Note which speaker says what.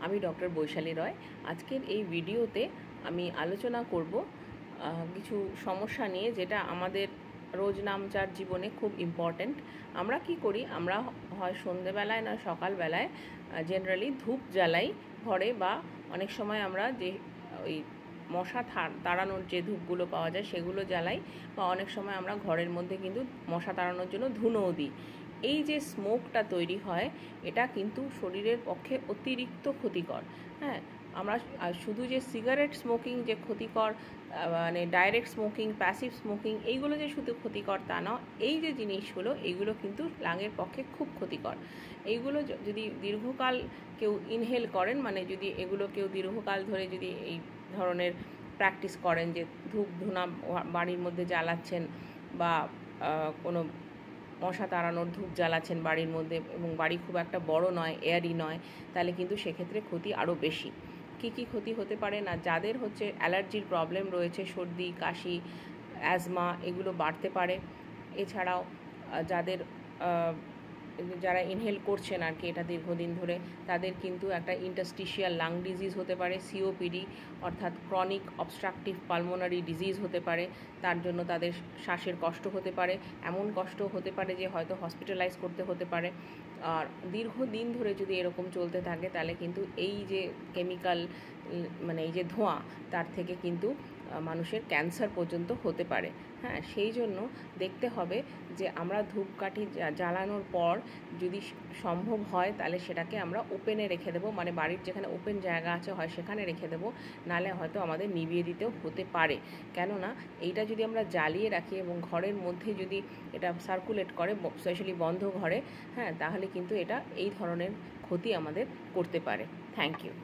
Speaker 1: আমি ডক্টর বৈশালী রয়। আজকের এই ভিডিওতে আমি আলোচনা করব কিছু সমস্যা নিয়ে, যেটা আমাদের রোজ নামচার জীবনে খুব ইম্পর্ট্যান্ট। আমরা কি করি, আমরা হয় সন্ধেবেলায় না সকালবেলায় জেনারেলি ধূপ জ্বালাই ঘরে, বা অনেক সময় আমরা যে ওই মশা তাড়ানোর যে ধূপগুলো পাওয়া যায় সেগুলো জ্বালাই, বা অনেক সময় আমরা ঘরের মধ্যে কিন্তু মশা তাড়ানোর জন্য ধুনোও দিই। এই যে স্মোকটা তৈরি হয়, এটা কিন্তু শরীরের পক্ষে অতিরিক্ত ক্ষতিকর। হ্যাঁ, আমরা শুধু যে সিগারেট স্মোকিং যে ক্ষতিকর, মানে ডাইরেক্ট স্মোকিং, প্যাসিভ স্মোকিং, এইগুলো যে শুধু ক্ষতিকর তা না, এই যে জিনিসগুলো এইগুলো কিন্তু লাংয়ের পক্ষে খুব ক্ষতিকর। এইগুলো যদি দীর্ঘকাল কেউ ইনহেল করেন, মানে যদি এগুলো কেউ দীর্ঘকাল ধরে যদি এই ধরনের প্র্যাকটিস করেন, যে ধূনা বাড়ির মধ্যে জ্বালাচ্ছেন, বা কোনো মশা তাড়ানোর ধূপ জ্বালাচ্ছেন বাড়ির মধ্যে, এবং বাড়ি খুব একটা বড় নয়, এয়ারি নয়, তাহলে কিন্তু সেক্ষেত্রে ক্ষতি আরও বেশি। কী কী ক্ষতি হতে পারে না, যাদের হচ্ছে অ্যালার্জির প্রবলেম রয়েছে, সর্দি কাশি, অ্যাজমা, এগুলো বাড়তে পারে। এছাড়াও যারা ইনহেল করছেন আর কি এটা দীর্ঘদিন ধরে, তাদের কিন্তু একটা ইন্টারস্টিশিয়াল লাং ডিজিজ হতে পারে, সিওপিডি অর্থাৎ ক্রনিক অবস্ট্রাকটিভ পালমোনারি ডিজিজ হতে পারে। তার জন্য তাদের শ্বাসের কষ্ট হতে পারে, এমন কষ্ট হতে পারে যে হয়তো হসপিটালাইজ করতে হতে পারে। আর দীর্ঘদিন ধরে যদি এরকম চলতে থাকে, তাহলে কিন্তু এই যে কেমিক্যাল, মানে এই যে ধোঁয়া, তার থেকে কিন্তু মানুষের ক্যান্সার পর্যন্ত হতে পারে। হ্যাঁ, সেই জন্য দেখতে হবে যে আমরা ধূপকাঠি জ্বালানোর পর যদি সম্ভব হয়, তাহলে সেটাকে আমরা ওপেনে রেখে দেবো, মানে বাড়ির যেখানে ওপেন জায়গা আছে হয় সেখানে রেখে দেবো, নাহলে হয়তো আমাদের নিভিয়ে দিতেও হতে পারে। কেননা এইটা যদি আমরা জ্বালিয়ে রাখি এবং ঘরের মধ্যে যদি এটা সার্কুলেট করে, স্পেশালি বন্ধ ঘরে, হ্যাঁ, তাহলে কিন্তু এটা এই ধরনের ক্ষতি আমাদের করতে পারে। Thank you.